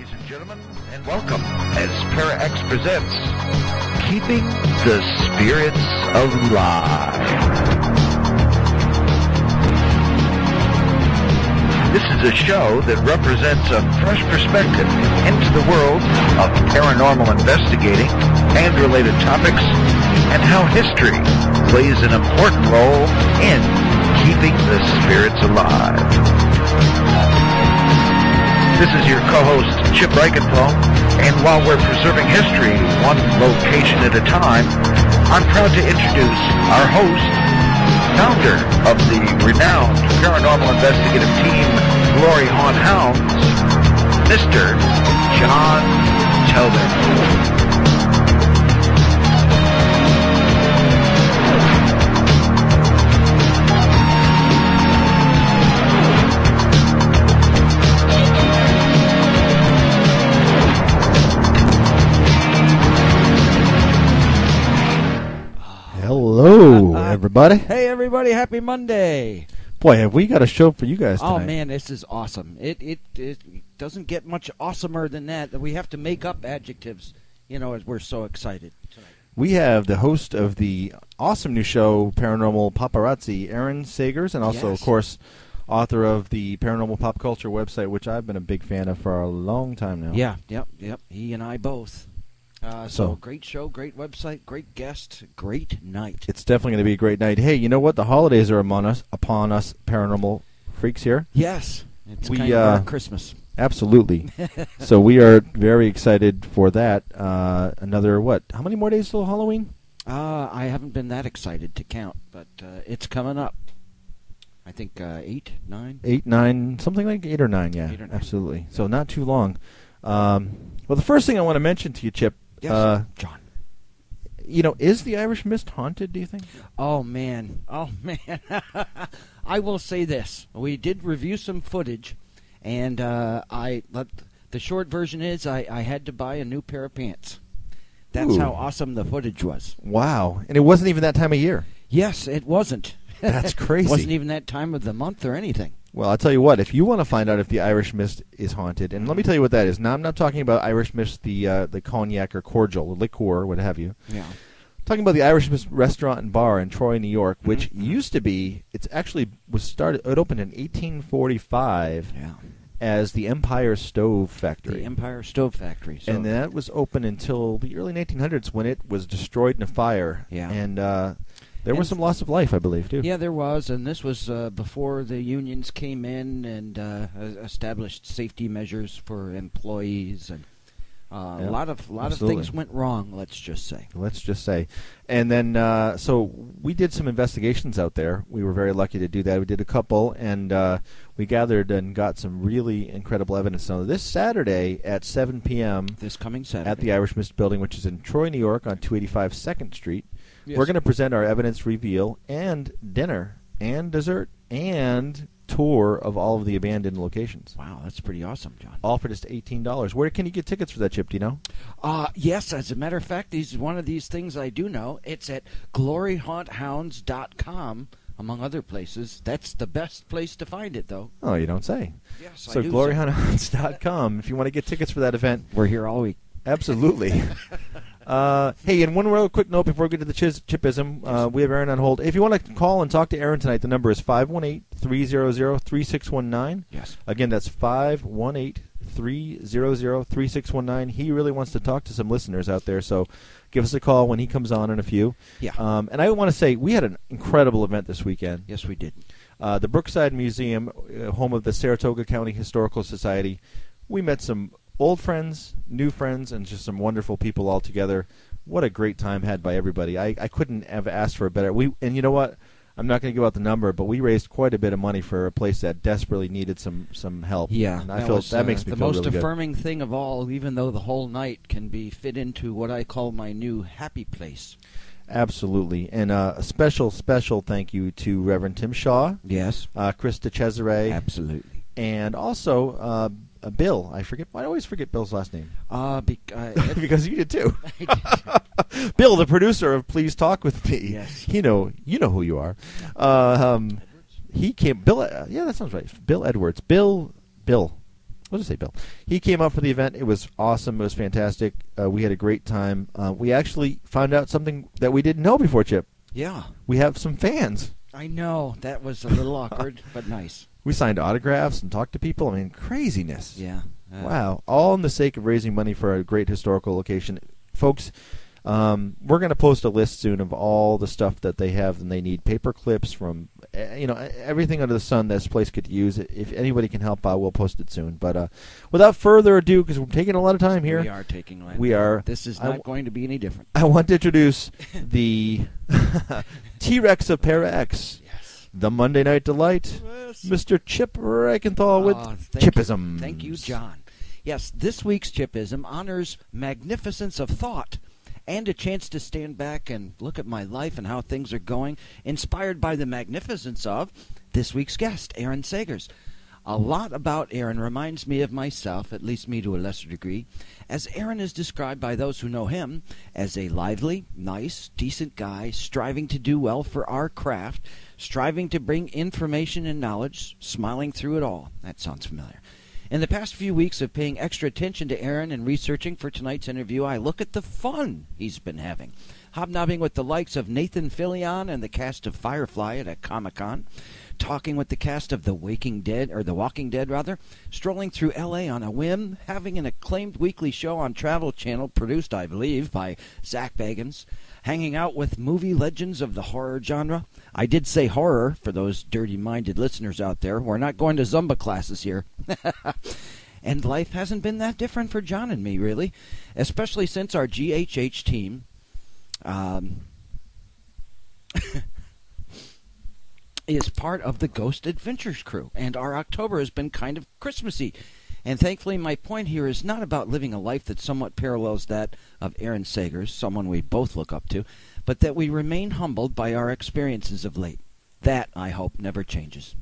ladies and gentlemen, and welcome as Para-X presents Keeping the Spirits Alive. This is a show that represents a fresh perspective into the world of paranormal investigating and related topics, and how history plays an important role in keeping the spirits alive. This is your co-host, Chip Reichenfeld, and while we're preserving history one location at a time, I'm proud to introduce our host, founder of the renowned paranormal investigative team, Glory Haunt Hounds, Mr. John Tobin. Hello, everybody. Hey, everybody. Happy Monday. Boy, have we got a show for you guys tonight. Oh, man, this is awesome. It doesn't get much awesomer than that. We have to make up adjectives, as we're so excited tonight. We have the host of the awesome new show, Paranormal Paparazzi, Aaron Sagers, and also, Yes. of course, author of the Paranormal Pop Culture website, which I've been a big fan of for a long time now. Yeah, yep. He and I both. So great show, great website, great guest, great night. It's definitely going to be a great night. Hey, you know what? The holidays are upon us paranormal freaks here. Yes, it's kind of our Christmas. Absolutely. So we are very excited for that. Another, how many more days till Halloween? I haven't been that excited to count, but it's coming up. I think 8, 9? 8, 9, something like 8 or 9, yeah. 8 or 9. Absolutely. So not too long. Well, the first thing I want to mention to you, Chip, yes, John. Is the Irish Mist haunted, do you think? Oh, man. I will say this. We did review some footage, and the short version is I had to buy a new pair of pants. That's how awesome the footage was. Wow. And it wasn't even that time of year. Yes, it wasn't. That's crazy. It wasn't even that time of the month or anything. Well, I'll tell you what, if you want to find out if the Irish Mist is haunted, and let me tell you what that is. Now, I'm not talking about Irish Mist, the cognac or cordial, or liqueur, what have you. Yeah. I'm talking about the Irish Mist restaurant and bar in Troy, New York, which used to be, it opened in 1845 as the Empire Stove Factory. The Empire Stove Factory. So. And that was open until the early 1900s when it was destroyed in a fire. Yeah. And there was some loss of life, I believe, too. Yeah, there was, and this was before the unions came in and established safety measures for employees, and a lot of things went wrong. Let's just say. And then, so we did some investigations out there. We were very lucky to do that. We did a couple, and we gathered and got some really incredible evidence. Now, this Saturday at 7 p.m. This coming Saturday at the Irish Mist Building, which is in Troy, New York, on 285 2nd Street. Yes. We're going to present our evidence reveal and dinner and dessert and tour of all of the abandoned locations. Wow, that's pretty awesome, John. All for just $18. Where can you get tickets for that, Chip? Do you know? Yes, as a matter of fact, one of these things I do know. It's at gloryhaunthounds.com, among other places. That's the best place to find it, though. Oh, you don't say. Yes, so I do. gloryhaunthounds.com if you want to get tickets for that event. We're here all week. Absolutely. Hey, and one real quick note before we get to the Chipism. We have Aaron on hold. If you want to call and talk to Aaron tonight, the number is 518-300-3619. Yes. Again, that's 518-300-3619. He really wants to talk to some listeners out there, so give us a call when he comes on in a few. Yeah. And I want to say we had an incredible event this weekend. Yes, we did. The Brookside Museum, home of the Saratoga County Historical Society. We met some old friends, new friends, and just some wonderful people all together. What a great time had by everybody. I couldn't have asked for a better. And you know what? I'm not going to give out the number, but we raised quite a bit of money for a place that desperately needed some help. Yeah, and that makes me feel really good. The most affirming thing of all, even though the whole night can be fit into what I call my new happy place. Absolutely. And a special thank you to Reverend Tim Shaw. Yes. Chris DeCesare. Absolutely. And also Bill. I always forget Bill's last name. Because you did too. Bill, the producer of Please Talk With Me. Yes. You know who you are. He came. Bill. Yeah, that sounds right. Bill Edwards. Bill. We'll just say Bill. He came up for the event. It was awesome. It was fantastic. We had a great time. We actually found out something that we didn't know before, Chip. Yeah. We have some fans. I know. That was a little awkward, but nice. We signed autographs and talked to people. I mean, craziness. Yeah. Wow. All in the sake of raising money for a great historical location. Folks, we're going to post a list soon of all the stuff that they have, and they need paper clips from, everything under the sun this place could use. If anybody can help out, we'll post it soon. But without further ado, because we're taking a lot of time here. We are taking a lot of time. We are. This is not going to be any different. I want to introduce the T-Rex of Para X. Yes. The Monday Night Delight, Yes. Mr. Chip Reichenthal with Chipism. Thank you, John. Yes, this week's Chipism honors magnificence of thought and a chance to stand back and look at my life and how things are going, inspired by the magnificence of this week's guest, Aaron Sagers. A lot about Aaron reminds me of myself, at least me to a lesser degree, as Aaron is described by those who know him as a lively, nice, decent guy, striving to do well for our craft, striving to bring information and knowledge, smiling through it all. That sounds familiar. In the past few weeks of paying extra attention to Aaron and researching for tonight's interview, I look at the fun he's been having. Hobnobbing with the likes of Nathan Fillion and the cast of Firefly at a Comic-Con, talking with the cast of The Walking Dead, strolling through L.A. on a whim, having an acclaimed weekly show on Travel Channel produced, I believe, by Zach Bagans, hanging out with movie legends of the horror genre. I did say horror for those dirty-minded listeners out there. We're not going to Zumba classes here. And life hasn't been that different for John and me, really, especially since our GHH team is part of the Ghost Adventures crew, and our October has been kind of Christmassy. And thankfully, my point here is not about living a life that somewhat parallels that of Aaron Sagers, someone we both look up to, but that we remain humbled by our experiences of late. That, I hope, never changes.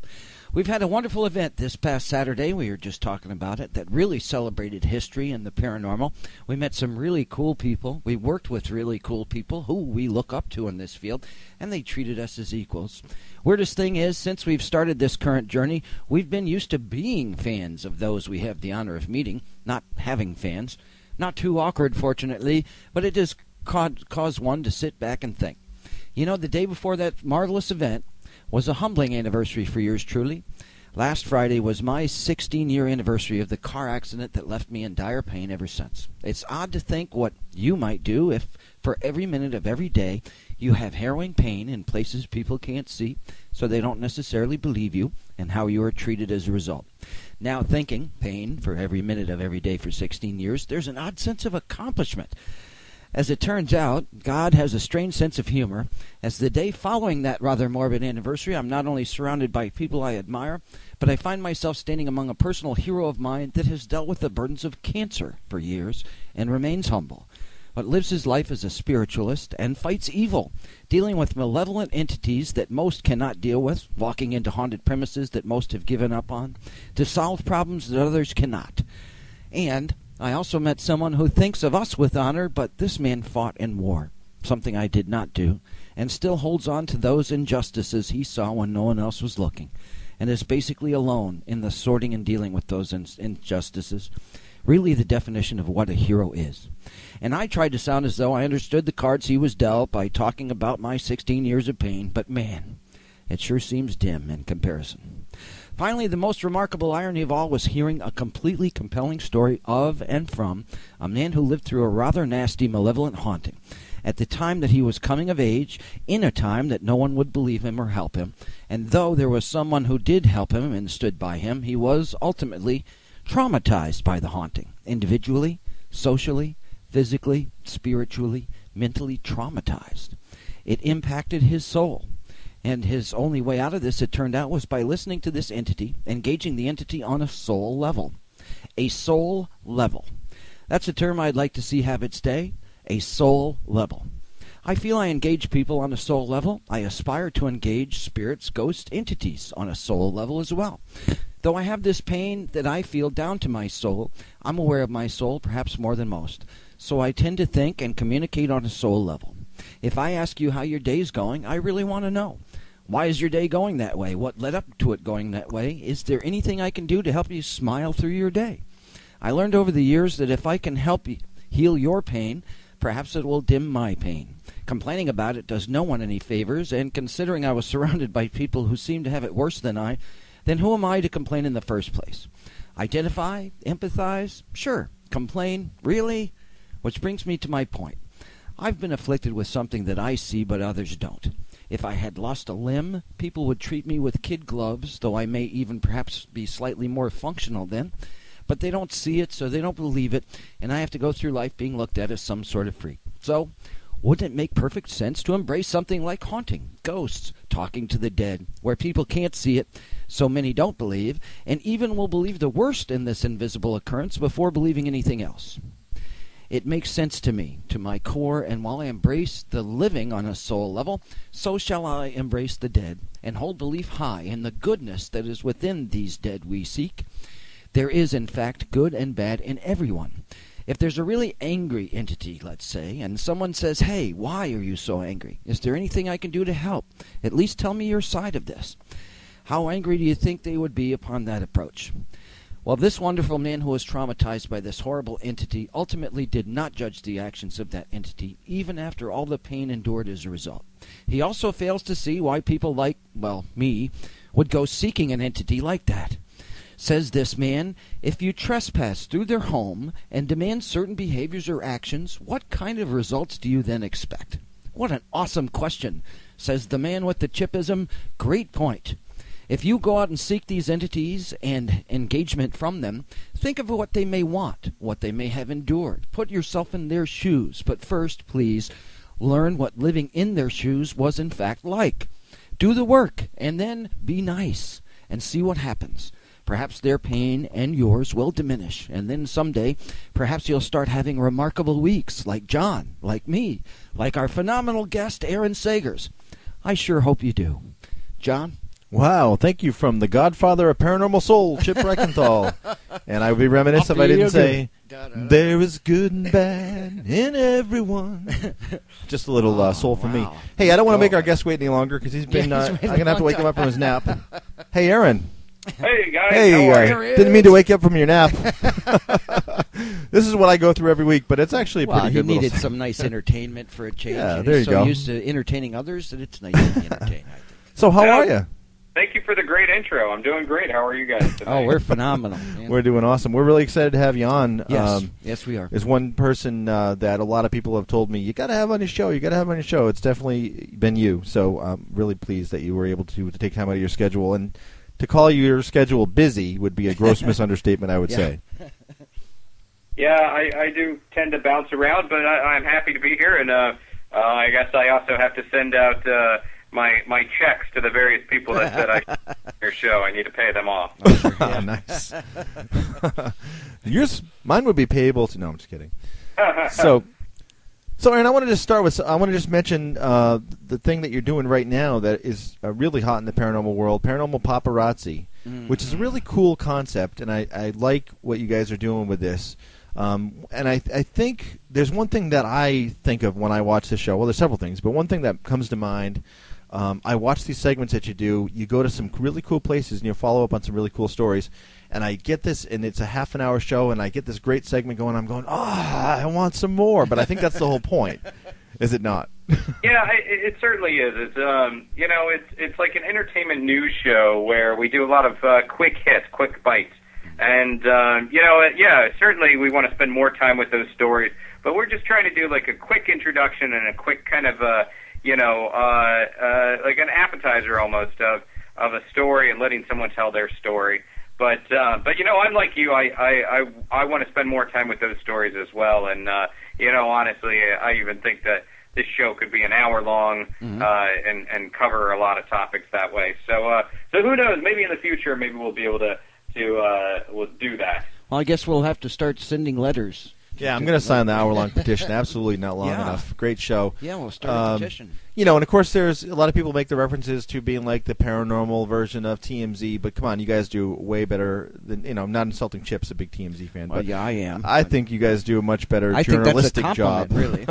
We've had a wonderful event this past Saturday. We were just talking about it, that really celebrated history and the paranormal. We met some really cool people. We worked with really cool people who we look up to in this field, and they treated us as equals. Weirdest thing is, since we've started this current journey, we've been used to being fans of those we have the honor of meeting, not having fans. Not too awkward, fortunately, but it does cause one to sit back and think. You know, the day before that marvelous event was a humbling anniversary for yours truly. Last Friday was my 16-year anniversary of the car accident that left me in dire pain ever since. It's odd to think what you might do if, for every minute of every day, you have harrowing pain in places people can't see, so they don't necessarily believe you, and how you are treated as a result. Now, thinking pain for every minute of every day for 16 years, there's an odd sense of accomplishment. As it turns out, God has a strange sense of humor, as the day following that rather morbid anniversary, I'm not only surrounded by people I admire, but I find myself standing among a personal hero of mine that has dealt with the burdens of cancer for years and remains humble, but lives his life as a spiritualist and fights evil, dealing with malevolent entities that most cannot deal with, walking into haunted premises that most have given up on, to solve problems that others cannot. And I also met someone who thinks of us with honor, but this man fought in war, something I did not do, and still holds on to those injustices he saw when no one else was looking, and is basically alone in the sorting and dealing with those injustices. Really the definition of what a hero is. And I tried to sound as though I understood the cards he was dealt by talking about my 16 years of pain, but man, it sure seems dim in comparison. Finally, the most remarkable irony of all was hearing a completely compelling story of and from a man who lived through a rather nasty, malevolent haunting at the time that he was coming of age, in a time that no one would believe him or help him. And though there was someone who did help him and stood by him, he was ultimately traumatized by the haunting, individually, socially, physically, spiritually, mentally traumatized. It impacted his soul. And his only way out of this, it turned out, was by listening to this entity, engaging the entity on a soul level. A soul level. That's a term I'd like to see have its day. A soul level. I feel I engage people on a soul level. I aspire to engage spirits, ghost entities on a soul level as well. Though I have this pain that I feel down to my soul, I'm aware of my soul perhaps more than most. So I tend to think and communicate on a soul level. If I ask you how your day's going, I really want to know. Why is your day going that way? What led up to it going that way? Is there anything I can do to help you smile through your day? I learned over the years that if I can help heal your pain, perhaps it will dim my pain. Complaining about it does no one any favors, and considering I was surrounded by people who seemed to have it worse than I, then who am I to complain in the first place? Identify? Empathize? Sure. Complain? Really? Which brings me to my point. I've been afflicted with something that I see but others don't. If I had lost a limb, people would treat me with kid gloves, though I may even perhaps be slightly more functional then. But they don't see it, so they don't believe it, and I have to go through life being looked at as some sort of freak. So, wouldn't it make perfect sense to embrace something like haunting, ghosts, talking to the dead, where people can't see it, so many don't believe, and even will believe the worst in this invisible occurrence before believing anything else? It makes sense to me, to my core, and while I embrace the living on a soul level, so shall I embrace the dead, and hold belief high in the goodness that is within these dead we seek. There is, in fact, good and bad in everyone. If there's a really angry entity, let's say, and someone says, "Hey, why are you so angry? Is there anything I can do to help? At least tell me your side of this." How angry do you think they would be upon that approach? Well, this wonderful man who was traumatized by this horrible entity ultimately did not judge the actions of that entity, even after all the pain endured as a result. He also fails to see why people like, well, me, would go seeking an entity like that. Says this man, if you trespass through their home and demand certain behaviors or actions, what kind of results do you then expect? What an awesome question, says the man with the chipism. Great point. If you go out and seek these entities and engagement from them, think of what they may want, what they may have endured. Put yourself in their shoes. But first, please, learn what living in their shoes was in fact like. Do the work, and then be nice, and see what happens. Perhaps their pain and yours will diminish, and then someday, perhaps you'll start having remarkable weeks, like John, like me, like our phenomenal guest, Aaron Sagers. I sure hope you do. John? Wow, thank you from the godfather of paranormal soul, Chip Reichenthal. And I would be remiss if I didn't say, there is good and bad in everyone. Just a little soul from me. Hey, I don't want to make our guest wait any longer because he's been, I'm going to have to wake him up from his nap. Hey, Aaron. Hey, guys. Hey, how are you? Didn't mean to wake you up from your nap. This is what I go through every week, but it's actually a pretty good little... Well, you needed some nice entertainment for a change. Yeah, there you go. So used to entertaining others that it's nice to be entertained, I think. So how are you? Thank you for the great intro. I'm doing great. How are you guys tonight? Oh, we're phenomenal. Man. We're doing awesome. We're really excited to have you on. Yes, yes, we are. There's one person that a lot of people have told me, you got to have on your show. You got to have on your show. It's definitely been you. So I'm really pleased that you were able to take time out of your schedule. And to call your schedule busy would be a gross misunderstatement, I would say. Yeah, I do tend to bounce around, but I'm happy to be here. And I guess I also have to send out my checks to the various people that said I your show. I need to pay them off. Nice. Mine would be payable to. No, I'm just kidding. So, Aaron, I want to just mention the thing that you're doing right now that is really hot in the paranormal world, paranormal paparazzi, which is a really cool concept, and I like what you guys are doing with this. And I think there's one thing that I think of when I watch this show. Well, there's several things, but one thing that comes to mind. I watch these segments that you do. You go to some really cool places and you follow up on some really cool stories. And I get this, and it's a half-an-hour show, and I get this great segment going. I'm going, I want some more. But I think that's the whole point, is it not? Yeah, it certainly is. It's it's like an entertainment news show where we do a lot of quick hits, quick bites. And certainly we want to spend more time with those stories. But we're just trying to do like a quick introduction and a quick kind of like an appetizer almost of a story and letting someone tell their story. But unlike you, I want to spend more time with those stories as well. And honestly, I even think that this show could be an hour long and cover a lot of topics that way. So who knows? Maybe in the future, maybe we'll be able to we'll do that. Well, I guess we'll have to start sending letters Yeah, I'm going to sign the hour-long petition. Absolutely not long enough. Great show. Yeah, we'll start a petition. You know, and of course, there's a lot of people make the references to being like the paranormal version of TMZ. But come on, you guys do way better than, you know. I'm not insulting Chip's a big TMZ fan, but yeah, I am. I think you guys do a much better journalistic job. Really.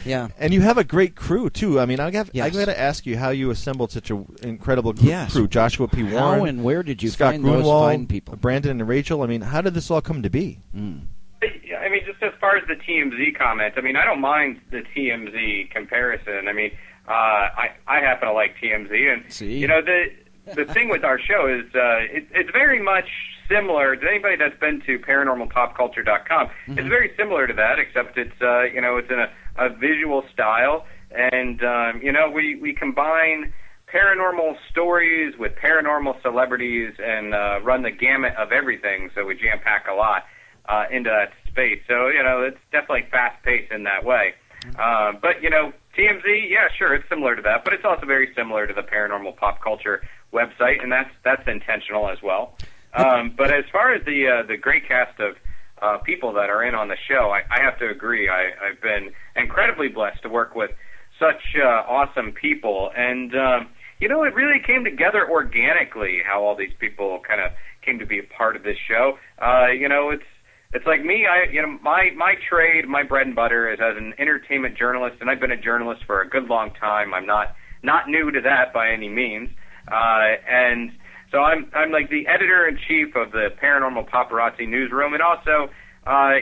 Yeah, and you have a great crew too. I mean, I got to ask you how you assembled such an incredible crew. Joshua P. Warren, how and where did you Scott find Grunewald, those fine people? Brandon and Rachel. I mean, how did this all come to be? I mean, just as far as the TMZ comment, I mean, I don't mind the TMZ comparison. I mean, I happen to like TMZ, and you know, the thing with our show is it's very much similar to anybody that's been to paranormalpopculture.com. It's very similar to that, except it's you know, it's in a visual style, and you know, we combine paranormal stories with paranormal celebrities and run the gamut of everything. So we jam pack a lot into that space. So, you know, it's definitely fast-paced in that way. But, you know, TMZ, yeah, sure, it's similar to that, but it's also very similar to the Paranormal Pop Culture website, and that's intentional as well. But as far as the great cast of people that are in on the show, I have to agree. I've been incredibly blessed to work with such awesome people, and you know, it really came together organically how all these people kind of came to be a part of this show. You know, it's like me. You know, my trade, my bread and butter is as an entertainment journalist, and I've been a journalist for a good long time. I'm not new to that by any means. And so I'm like the editor-in-chief of the Paranormal Paparazzi newsroom, and also,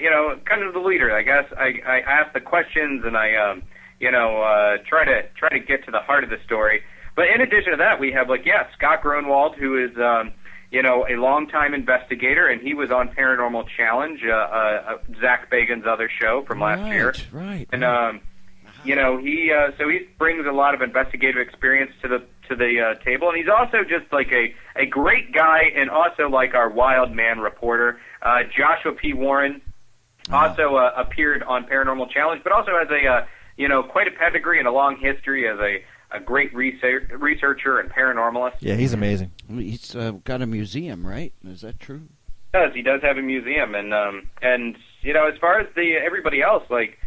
you know, kind of the leader. I guess I ask the questions, and I, you know, try to get to the heart of the story. But in addition to that, we have Scott Grunewald, who is you know, a longtime investigator, and he was on Paranormal Challenge, Zach Bagan's other show from last year. Right. And you know, he brings a lot of investigative experience to the table, and he's also just like a great guy, and also like our wild man reporter, Joshua P. Warren, also appeared on Paranormal Challenge, but also has a you know, quite a pedigree and a long history as a great researcher and paranormalist. Yeah, he's amazing. He's got a museum, right? Is that true? He does have a museum, and you know, as far as everybody else, like,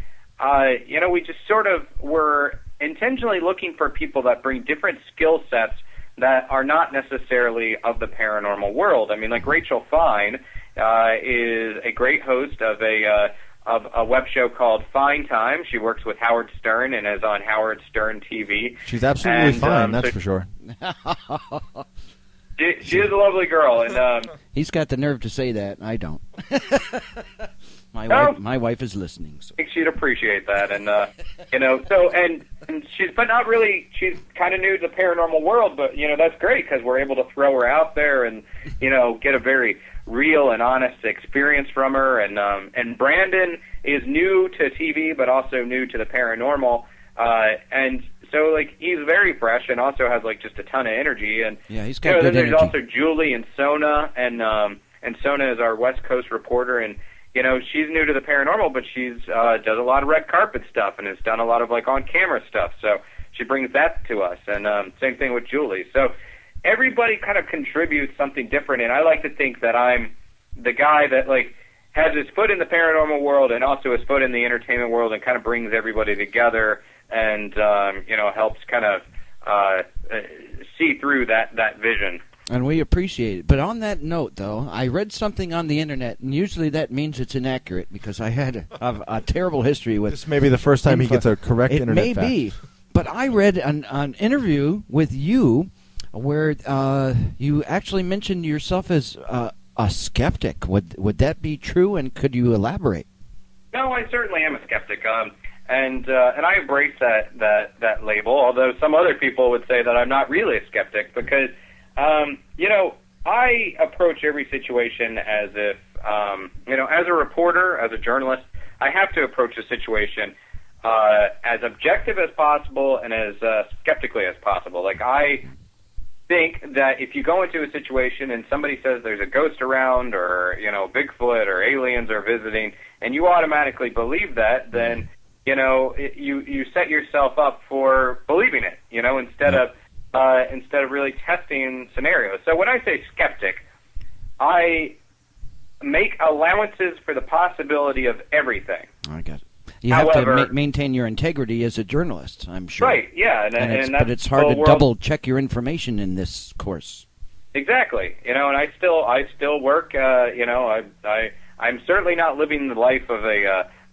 you know, we just sort of were intentionally looking for people that bring different skill sets that are not necessarily of the paranormal world. I mean, like Rachel Fine is a great host of a web show called Fine Time. She works with Howard Stern and is on Howard Stern TV. She's absolutely fine, that's for sure. She is a lovely girl, and he's got the nerve to say that. I don't. My wife is listening. So. I think she'd appreciate that, and you know, so and she's kind of new to the paranormal world, but you know, that's great because we're able to throw her out there and you know, get a very real and honest experience from her, and Brandon is new to TV but also new to the paranormal, and so like he's very fresh and also has like just a ton of energy, and yeah, he's got good energy. There's also Julie and Sona, and Sona is our West Coast reporter, and you know, she's new to the paranormal, but she's does a lot of red carpet stuff and has done a lot of like on camera stuff, so she brings that to us, and same thing with Julie. So everybody kind of contributes something different, and I like to think that I'm the guy that like has his foot in the paranormal world and also his foot in the entertainment world, and kind of brings everybody together, and you know, helps kind of see through that vision. And we appreciate it. But on that note, though, I read something on the internet, and usually that means it's inaccurate because I had a terrible history with. This may be the first time he gets a correct internet fact. It may be, but I read an interview with you where you actually mentioned yourself as a skeptic. Would that be true, and could you elaborate? No, I certainly am a skeptic, and I embrace that label. Although some other people would say that I'm not really a skeptic because, you know, I approach every situation as if, you know, as a reporter, as a journalist, I have to approach a situation as objective as possible and as skeptically as possible. Like, I think that if you go into a situation and somebody says there's a ghost around, or, you know, Bigfoot or aliens are visiting, and you automatically believe that, then, you know, you set yourself up for believing it, you know, instead of really testing scenarios. So when I say skeptic, I make allowances for the possibility of everything. I got it. You have to maintain your integrity as a journalist, I'm sure. Right, yeah. But it's hard to double-check your information in this course. Exactly. And I still work, I'm certainly not living the life of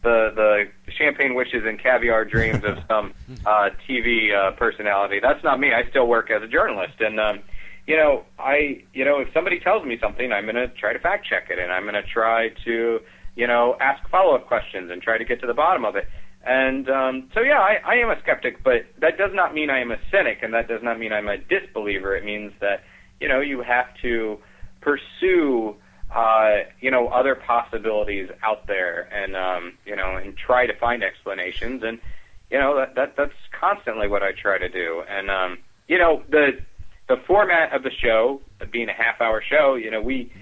the champagne wishes and caviar dreams of some TV personality. That's not me. I still work as a journalist. And, if somebody tells me something, I'm going to try to fact-check it, and I'm going to try to ask follow-up questions and try to get to the bottom of it. And I am a skeptic, but that does not mean I am a cynic, and that does not mean I'm a disbeliever. It means that, you have to pursue, other possibilities out there and, and try to find explanations. And, that's constantly what I try to do. And, the format of the show, being a half-hour show, we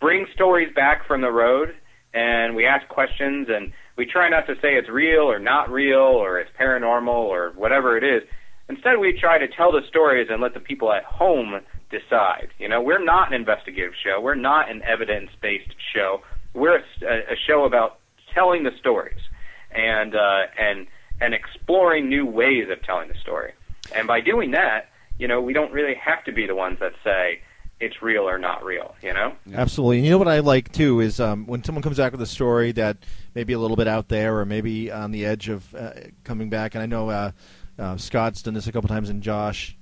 bring stories back from the road, and we ask questions, and we try not to say it's real or not real or it's paranormal or whatever it is. Instead, we try to tell the stories and let the people at home decide. We're not an investigative show. We're not an evidence-based show. We're a show about telling the stories and exploring new ways of telling the story. And by doing that, we don't really have to be the ones that say it's real or not real, Absolutely. And what I like, too, is when someone comes back with a story that may be a little bit out there or maybe on the edge of coming back, and I know Scott's done this a couple times, and Josh,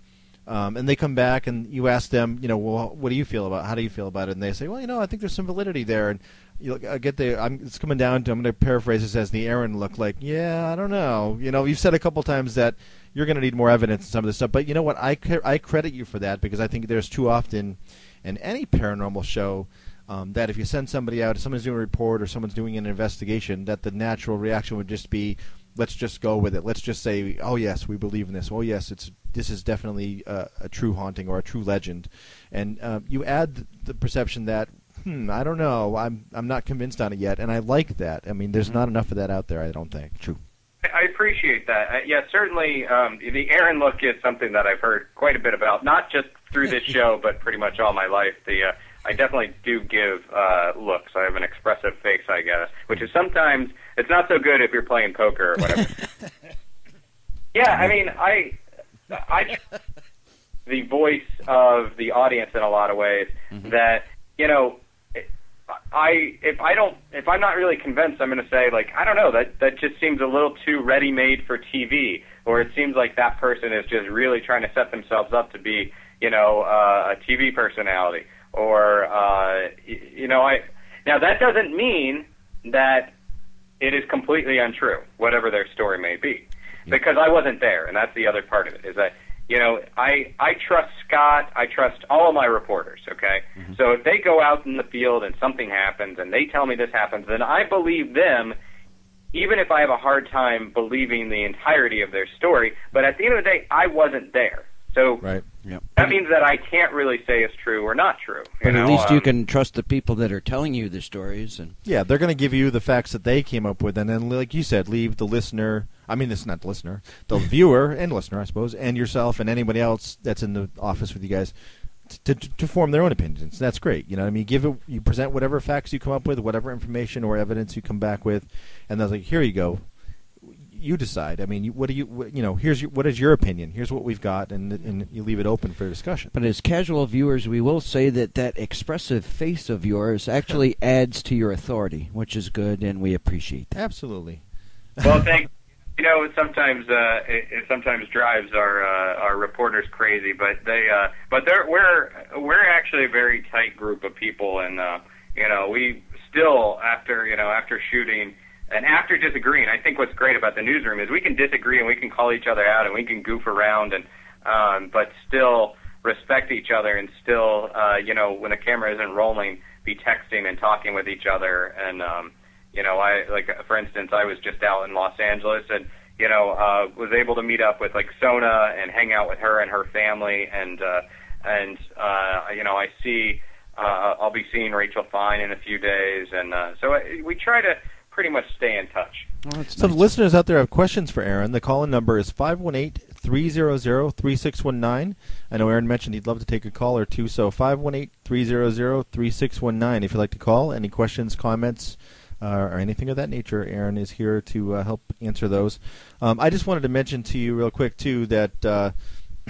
and they come back and you ask them, well, what do you feel about it? How do you feel about it? And they say, well, I think there's some validity there. And it's coming down to, I'm going to paraphrase this as the Aaron look, like, yeah, I don't know. You've said a couple times that you're going to need more evidence in some of this stuff. But you know what? I credit you for that, because I think there's too often in any paranormal show that if you send somebody out, if someone's doing a report or someone's doing an investigation, that the natural reaction would just be, let's just go with it. Let's just say, oh, yes, we believe in this. Oh, yes, this is definitely a true haunting or a true legend. And you add the perception that, I don't know, I'm not convinced on it yet, and I like that. I mean, there's not enough of that out there, I don't think. True. I appreciate that. Certainly the Aaron look is something that I've heard quite a bit about, not just through this show, but pretty much all my life. I definitely do give looks. I have an expressive face, I guess, which is sometimes, it's not so good if you're playing poker or whatever. Yeah, I mean, I the voice of the audience in a lot of ways that, if I'm not really convinced, I'm going to say, like, I don't know, that just seems a little too ready-made for TV, or it seems like that person is just really trying to set themselves up to be, a TV personality, or, now that doesn't mean that it is completely untrue, whatever their story may be, because I wasn't there, and that's the other part of it, is that, I trust Scott, I trust all of my reporters, okay? So if they go out in the field and something happens and they tell me this happens, then I believe them, even if I have a hard time believing the entirety of their story. But at the end of the day, I wasn't there. So that means that I can't really say it's true or not true. But at least you can trust the people that are telling you the stories. And yeah, they're going to give you the facts that they came up with, and then, like you said, leave the listener. I mean, it's not the listener, the viewer and listener, I suppose, and yourself and anybody else that's in the office with you guys to form their own opinions. That's great. I mean, you present whatever facts you come up with, whatever information or evidence you come back with, and they're like, here you go. You decide. I mean, what is your opinion? Here's what we've got, and you leave it open for discussion. But as casual viewers, we will say that expressive face of yours actually adds to your authority, which is good, and we appreciate that. Absolutely. Well, thanks. Sometimes it sometimes drives our reporters crazy, but we're actually a very tight group of people, and we still after shooting. And after disagreeing, I think what's great about the newsroom is we can disagree and we can call each other out and we can goof around and but still respect each other and still when the camera isn't rolling, be texting and talking with each other. And for instance, I was just out in Los Angeles and was able to meet up with like Sona and hang out with her and her family and I see I'll be seeing Rachel Fine in a few days, and so we try to pretty much stay in touch. Some listeners out there have questions for Aaron. The call-in number is 518 518-300-3619. I know Aaron mentioned he'd love to take a call or two, so 518-300-3619. If you'd like to call, any questions, comments, or anything of that nature, Aaron is here to help answer those. I just wanted to mention to you real quick, too, that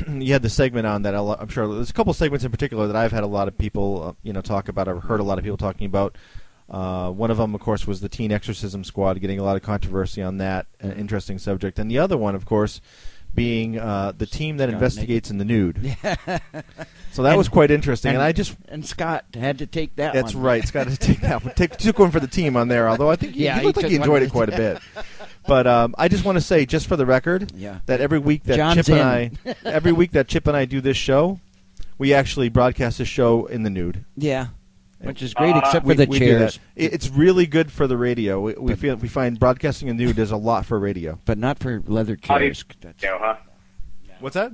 you had the segment on that. I'm sure there's a couple segments in particular that I've had a lot of people talk about. I've heard a lot of people talking about. One of them, of course, was the Teen Exorcism Squad, getting a lot of controversy on that, an interesting subject. And the other one, of course, being the team that investigates in the nude. So that was quite interesting. And Scott had to take that That's one. right. Scott had to take that one. Took one for the team on there, although I think he looked like he enjoyed it quite a bit. But I just want to say, just for the record, that every week that Chip and I do this show, we actually broadcast this show in the nude. Yeah. Which is great, except for the chairs. It's really good for the radio. We find broadcasting in nude does a lot for radio, but not for leather chairs. What's that?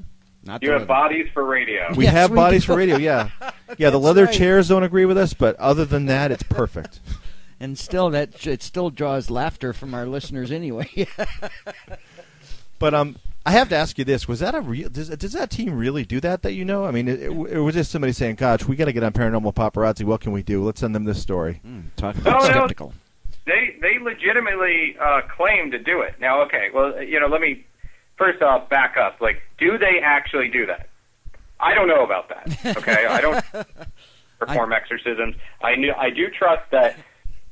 You have bodies for radio. We have bodies for radio. Yeah, the leather chairs don't agree with us, but other than that, it's perfect. And still, it still draws laughter from our listeners anyway. But I have to ask you this: was that a real? Does that team really do that? That you know? I mean, it was just somebody saying, "Gosh, we got to get on Paranormal Paparazzi. What can we do? Let's send them this story." Talk about skeptical. They legitimately claim to do it. Now, okay, well, let me first off back up. Like, do they actually do that? I don't know about that. Okay, I don't perform exorcisms. I do trust that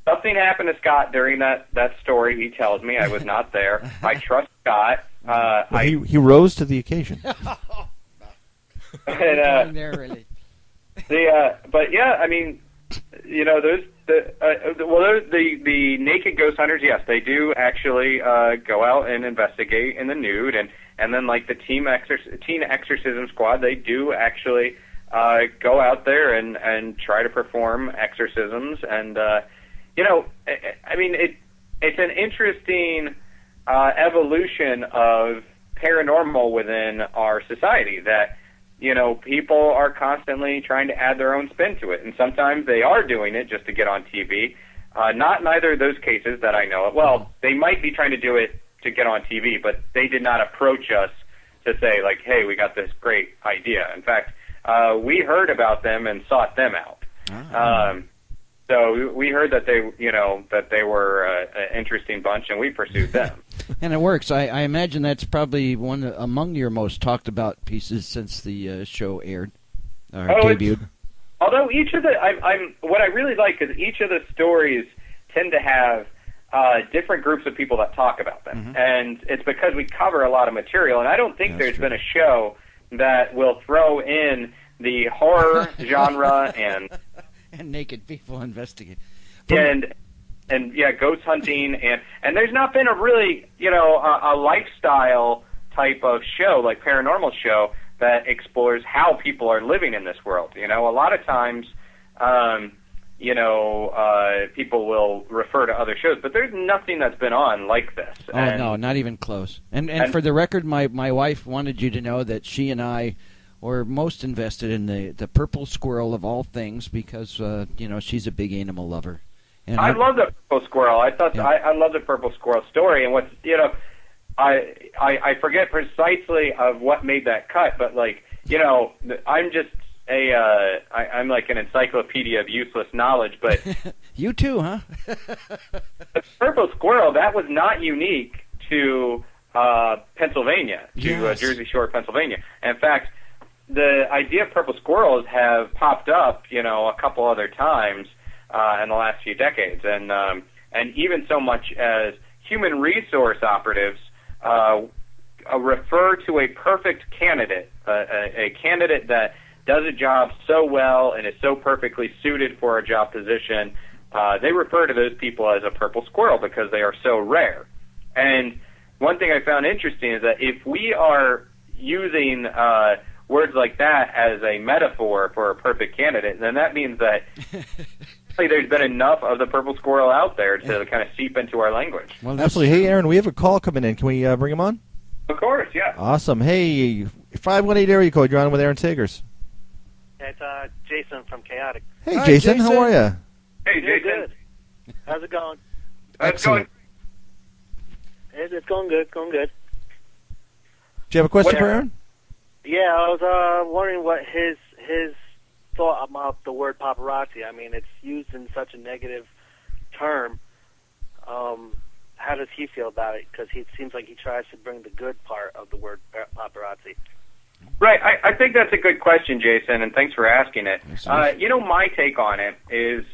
something happened to Scott during that story. He tells me I was not there. I trust Scott. He rose to the occasion. And, but yeah, I mean, those the naked ghost hunters. Yes, they do actually go out and investigate in the nude, and then like the Teen Exorcism Squad, they do actually go out there and try to perform exorcisms, and I mean it's an interesting evolution of paranormal within our society that, people are constantly trying to add their own spin to it. And sometimes they are doing it just to get on TV. Not in either of those cases that I know of. Well, they might be trying to do it to get on TV, but they did not approach us to say, like, hey, we got this great idea. In fact, we heard about them and sought them out. So we heard that they were an interesting bunch, and we pursued them. And it works. I imagine that's probably one among your most talked about pieces since the show aired or debuted. Although each of the, what I really like is each of the stories tend to have different groups of people that talk about them, and it's because we cover a lot of material. And I don't think there's been a show that will throw in the horror genre and naked people investigate. And ghost hunting, and there's not been a really, a lifestyle type of show, like paranormal show, that explores how people are living in this world. A lot of times, people will refer to other shows, but there's nothing that's been on like this. Oh, no, not even close. And for the record, my wife wanted you to know that she and I were most invested in the purple squirrel of all things because, she's a big animal lover. And I love the purple squirrel. I thought I love the purple squirrel story, and I forget precisely of what made that cut, but I'm just I'm like an encyclopedia of useless knowledge. But you too, huh? The purple squirrel, that was not unique to Pennsylvania, to Jersey Shore, Pennsylvania. In fact, the idea of purple squirrels have popped up, a couple other times in the last few decades, and even so much as human resource operatives refer to a perfect candidate, a candidate that does a job so well and is so perfectly suited for a job position. They refer to those people as a purple squirrel because they are so rare. And one thing I found interesting is that if we are using words like that as a metaphor for a perfect candidate, then that means that there's been enough of the purple squirrel out there to kind of seep into our language. Well, absolutely. Hey, Aaron, we have a call coming in. Can we bring him on? Of course, yeah. Awesome. Hey, 518 area code. You're on with Aaron Sagers. It's Jason from Chaotic. Hey, hi, Jason. How are you? Hey, Jason. Good. How's it going? Excellent. It's going good. Going good. Do you have a question for Aaron? Yeah, I was wondering what his thought about the word paparazzi. I mean, it's used in such a negative term. How does he feel about it? Because it seems like he tries to bring the good part of the word paparazzi. Right. I think that's a good question, Jason, and thanks for asking it. My take on it is,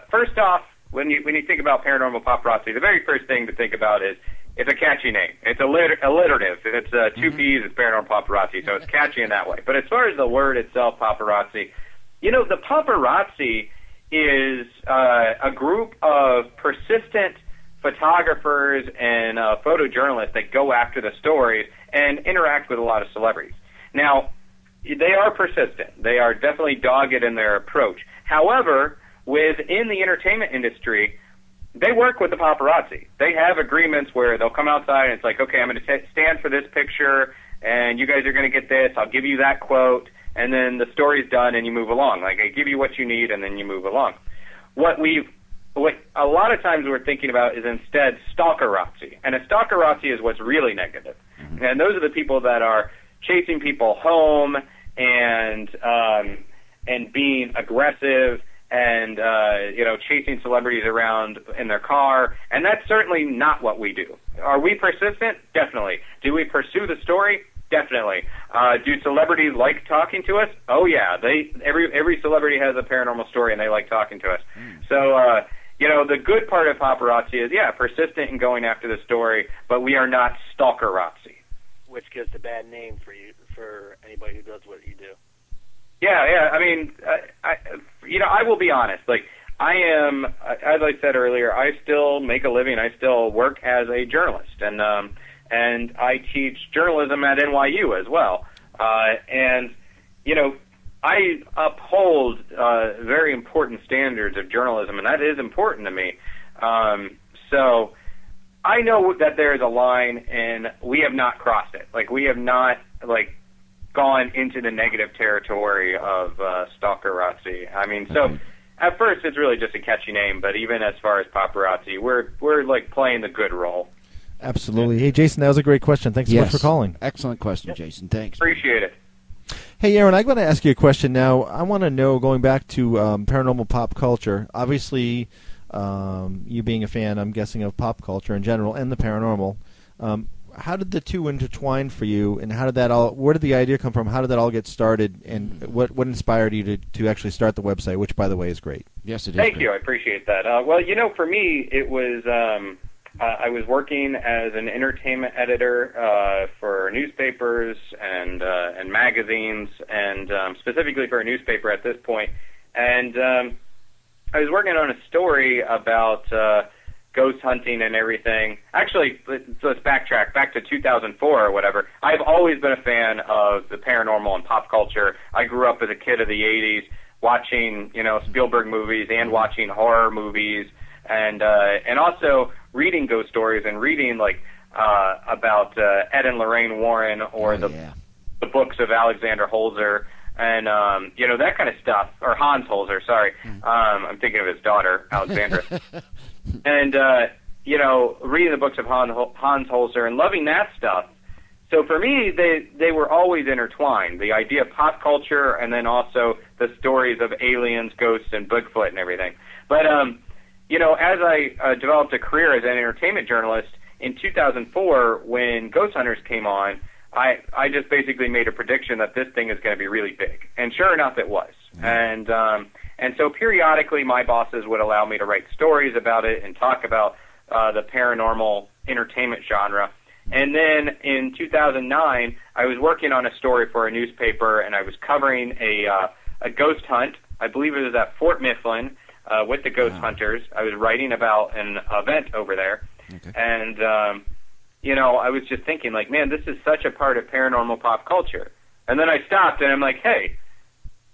first off, when you think about paranormal paparazzi, the very first thing to think about is it's a catchy name. It's alliterative. It's two P's. It's paranormal paparazzi, so it's catchy in that way. But as far as the word itself, paparazzi, the paparazzi is a group of persistent photographers and photojournalists that go after the stories and interact with a lot of celebrities. Now, they are persistent. They are definitely dogged in their approach. However, within the entertainment industry, they work with the paparazzi. They have agreements where they'll come outside and it's like, okay, I'm going to stand for this picture, and you guys are going to get this. I'll give you that quote, and then the story's done, and you move along. Like, I give you what you need, and then you move along. What a lot of times we're thinking about is instead stalkerazzi, and a stalkerazzi is what's really negative. And those are the people that are chasing people home and being aggressive and chasing celebrities around in their car, and that's certainly not what we do. Are we persistent? Definitely. Do we pursue the story? Definitely. Do celebrities like talking to us? Oh yeah, every celebrity has a paranormal story and they like talking to us. So the good part of paparazzi is persistent in going after the story, but we are not stalkerazzi. Which gives a bad name for anybody who does what you do. Yeah. I mean, I will be honest. Like, I am, as I said earlier, I still make a living. I still work as a journalist, and I teach journalism at NYU as well. I uphold very important standards of journalism, and that is important to me. So I know that there is a line, and we have not crossed it. Like, we have not, gone into the negative territory of stalkerazzi. I mean, so at first it's really just a catchy name, but even as far as paparazzi, we're like playing the good role. Absolutely. Hey, Jason, that was a great question. Thanks so much for calling. Excellent question, Jason. Thanks. Appreciate it. Hey, Aaron, I'm going to ask you a question now. I want to know, going back to paranormal pop culture, obviously you being a fan, I'm guessing, of pop culture in general and the paranormal, how did the two intertwine for you, and where did the idea come from? How did that all get started, and what inspired you to actually start the website, which, by the way, is great? Yes, it is. Thank you. I appreciate that. For me, it was I was working as an entertainment editor for newspapers and magazines, and specifically for a newspaper at this point. And I was working on a story about ghost hunting and everything. Actually, let's backtrack back to 2004 or whatever. I've always been a fan of the paranormal and pop culture. I grew up as a kid of the 80s watching, Spielberg movies and watching horror movies, and also reading ghost stories and reading about Ed and Lorraine Warren or the books of Alexander Holzer and that kind of stuff, or Hans Holzer, sorry. I'm thinking of his daughter, Alexandra. And reading the books of Hans Holzer and loving that stuff. So for me, they were always intertwined. The idea of pop culture and then also the stories of aliens, ghosts, and Bigfoot and everything. But as I developed a career as an entertainment journalist in 2004, when Ghost Hunters came on, I just basically made a prediction that this thing is going to be really big, and sure enough, it was. And so periodically, my bosses would allow me to write stories about it and talk about the paranormal entertainment genre. And then in 2009, I was working on a story for a newspaper, and I was covering a ghost hunt. I believe it was at Fort Mifflin with the Ghost Hunters. I was writing about an event over there, and I was just thinking, man, this is such a part of paranormal pop culture. And then I stopped, and I'm like, hey,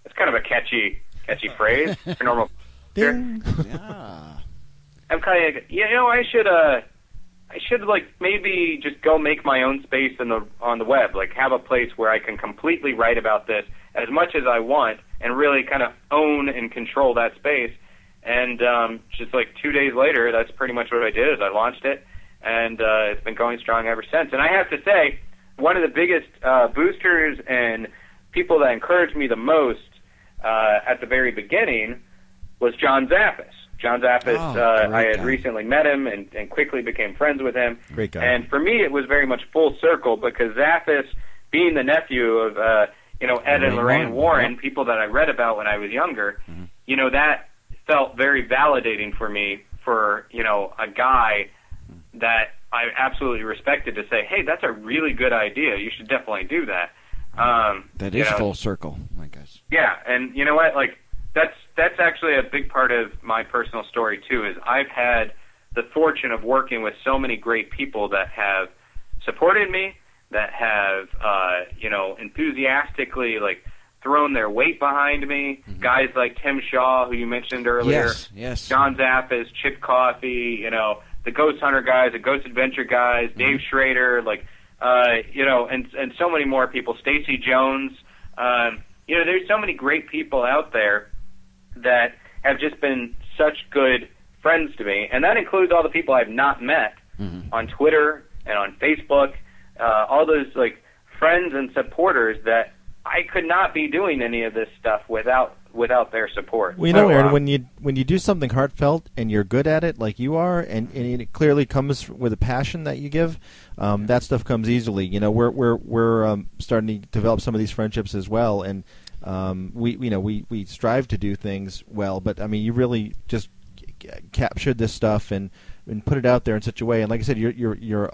that's kind of a catchy phrase, paranormal. Ding. Yeah. I'm kind of, I should maybe just go make my own space on the web, have a place where I can completely write about this as much as I want and really kind of own and control that space. And just 2 days later, that's pretty much what I did. Is I launched it, and it's been going strong ever since. And I have to say, one of the biggest boosters and people that encouraged me the most at the very beginning was John Zappis. John Zappis, I had recently met him and quickly became friends with him. Great guy. And for me, it was very much full circle because Zappis, being the nephew of Ed and Lorraine Warren, people that I read about when I was younger, that felt very validating for me for a guy that I absolutely respected to say, hey, that's a really good idea. You should definitely do that. That is full circle, I guess. Yeah, and you know what? Like that's actually a big part of my personal story too. Is I've had the fortune of working with so many great people that have supported me, that have enthusiastically thrown their weight behind me. Mm-hmm. Guys like Tim Shaw, who you mentioned earlier. Yes. John Zappis, Chip Coffey, the Ghost Hunter guys, the Ghost Adventure guys, Dave Schrader, and so many more people. Stacey Jones. There's so many great people out there that have just been such good friends to me, and that includes all the people I've not met on Twitter and on Facebook. All those friends and supporters that I could not be doing any of this stuff without their support. Well, Aaron, when you do something heartfelt and you're good at it, like you are, and it clearly comes with a passion that you give, that stuff comes easily. We're starting to develop some of these friendships as well, and we strive to do things well. But I mean, you really just captured this stuff and put it out there in such a way. And like I said, you're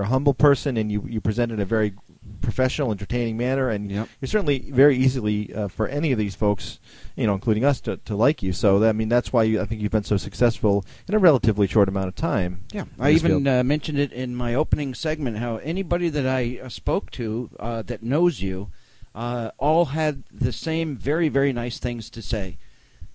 a humble person, and you present it in a very professional, entertaining manner, and you're certainly very easily for any of these folks, including us, to like you. So that's why I think you've been so successful in a relatively short amount of time. Yeah, I even mentioned it in my opening segment how anybody that I spoke to that knows you all had the same very, very nice things to say.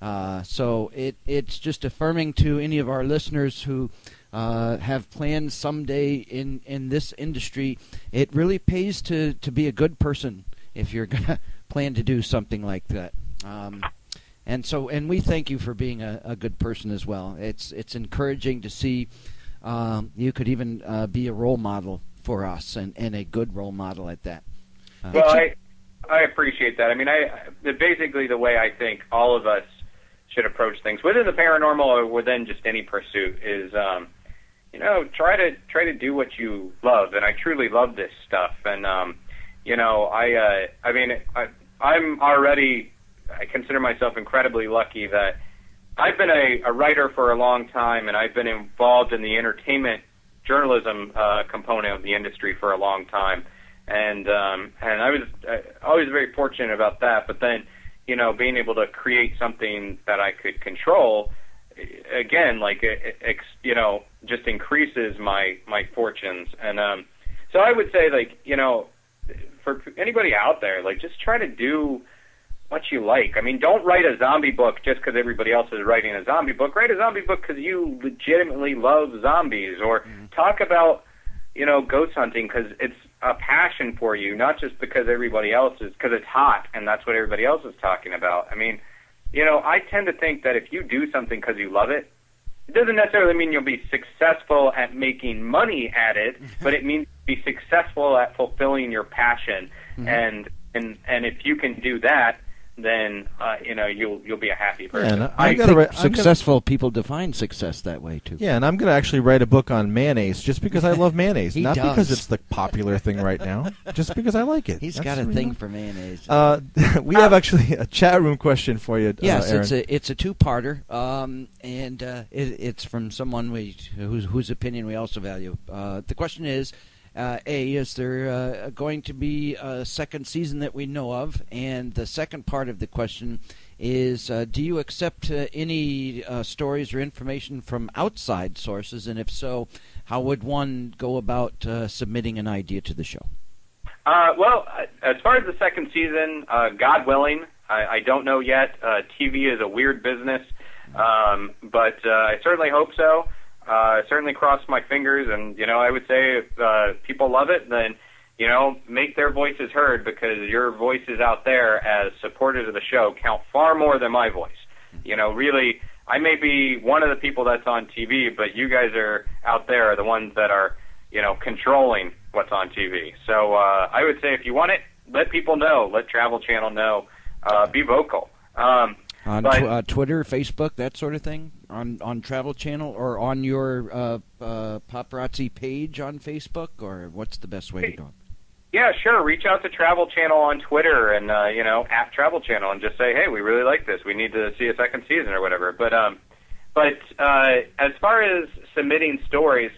So it's just affirming to any of our listeners who have plans someday in this industry. It really pays to be a good person if you're going to plan to do something like that. And we thank you for being a good person as well. It's encouraging to see you could even be a role model for us, and a good role model at that. Well, I appreciate that. I mean, basically the way I think all of us should approach things within the paranormal or within just any pursuit is, try to do what you love. And I truly love this stuff. And, I consider myself incredibly lucky that I've been a writer for a long time, and I've been involved in the entertainment journalism component of the industry for a long time. And I was always very fortunate about that. But then, being able to create something that I could control, again, just increases my fortunes. And so I would say, for anybody out there, just try to do what you like. I mean, don't write a zombie book just because everybody else is writing a zombie book. Write a zombie book because you legitimately love zombies, or talk about ghost hunting because it's a passion for you, not just because everybody else is, because it's hot and that's what everybody else is talking about. I mean, I tend to think that if you do something because you love it, it doesn't necessarily mean you'll be successful at making money at it, but it means be successful at fulfilling your passion. And if you can do that, then you'll be a happy person. Yeah, I think successful people define success that way too. Yeah, and I'm going to actually write a book on mayonnaise just because I love mayonnaise, not because it's the popular thing right now, just because I like it. He's got a thing for mayonnaise. We have actually a chat room question for you. Yes, Aaron. it's a two-parter, and it's from someone whose opinion we also value. The question is, is there going to be a second season that we know of? And the second part of the question is, do you accept any stories or information from outside sources? And if so, how would one go about submitting an idea to the show? Well, as far as the second season, God willing, I don't know yet. TV is a weird business, but I certainly hope so. Certainly cross my fingers, and I would say if people love it, then make their voices heard, because your voices out there as supporters of the show count far more than my voice. Really, I may be one of the people that's on TV, but you guys are out there are the ones that are controlling what's on TV. So I would say if you want it, let people know. Let Travel Channel know. Be vocal. On Twitter, Facebook, that sort of thing? On Travel Channel or on your paparazzi page on Facebook? Or what's the best way to go? Yeah, sure. Reach out to Travel Channel on Twitter and, at Travel Channel and just say, hey, we really like this. We need to see a second season or whatever. But as far as submitting stories,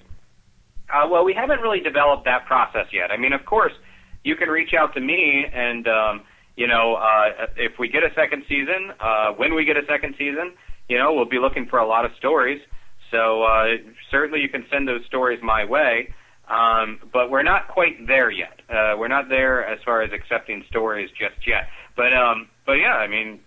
we haven't really developed that process yet. I mean, of course, you can reach out to me and, if we get a second season, when we get a second season, we'll be looking for a lot of stories. So certainly you can send those stories my way. But we're not quite there yet. We're not there as far as accepting stories just yet. But yeah, I mean,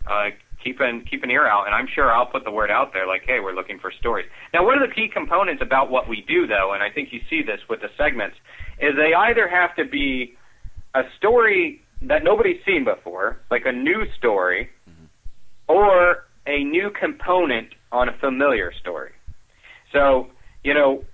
keep an ear out, and I'm sure I'll put the word out there like, hey, we're looking for stories. Now, one of the key components about what we do, though, and I think you see this with the segments, is they either have to be a story that nobody's seen before, like a new story, or a new component on a familiar story. So,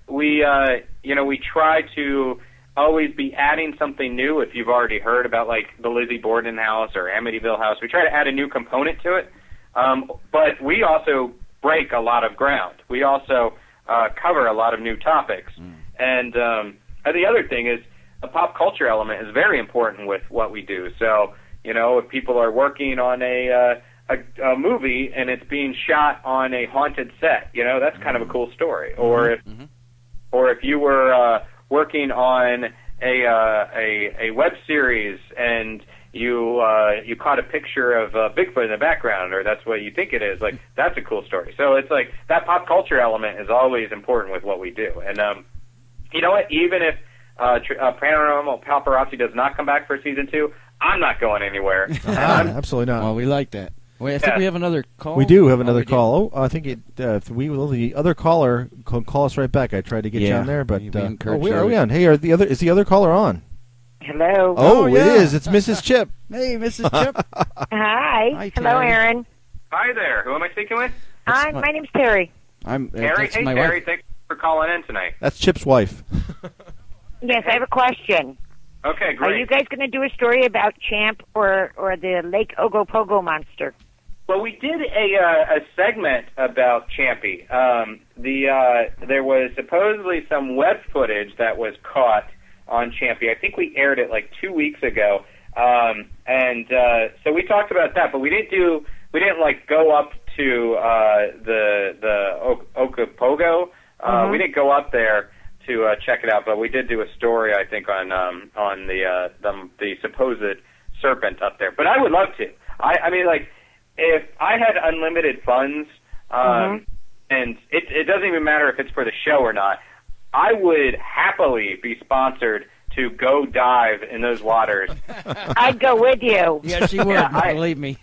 we try to always be adding something new. If you've already heard about, like, the Lizzie Borden house or Amityville house, we try to add a new component to it. But we also break a lot of ground. We also cover a lot of new topics. And the other thing is a pop culture element is very important with what we do. So, if people are working on a movie and it's being shot on a haunted set, that's kind of a cool story. Or if you were working on a web series and you caught a picture of Bigfoot in the background, or that's what you think it is, like, that's a cool story. So it's like that pop culture element is always important with what we do. And you know what? Even if Paranormal Paparazzi does not come back for season 2, I'm not going anywhere. Absolutely not. Well, we like that. Wait, I think we have another call. We do have another call. Oh, I think the other caller can call us right back. I tried to get you on there, but where are we on? Hey, is the other caller on? Hello. Oh, yeah. It is. It's Mrs. Chip. Hey, Mrs. Chip. Hi. Hello, Aaron. Hi there. Who am I speaking with? Hi, my name's Terry. Terry. Hey, Terry. Thanks for calling in tonight. That's Chip's wife. Yes, I have a question. Okay, great. Are you guys going to do a story about Champ or the Lake Ogopogo monster? Well, we did a segment about Champy. There was supposedly some web footage that was caught on Champy. I think we aired it like 2 weeks ago, so we talked about that. But we didn't like go up to the Ogopogo. We didn't go up there to check it out, but we did do a story, I think, on the supposed serpent up there. But I would love to. I mean, like, if I had unlimited funds, and it doesn't even matter if it's for the show or not, I would happily be sponsored to go dive in those waters. I'd go with you. Yes, you would. Believe me.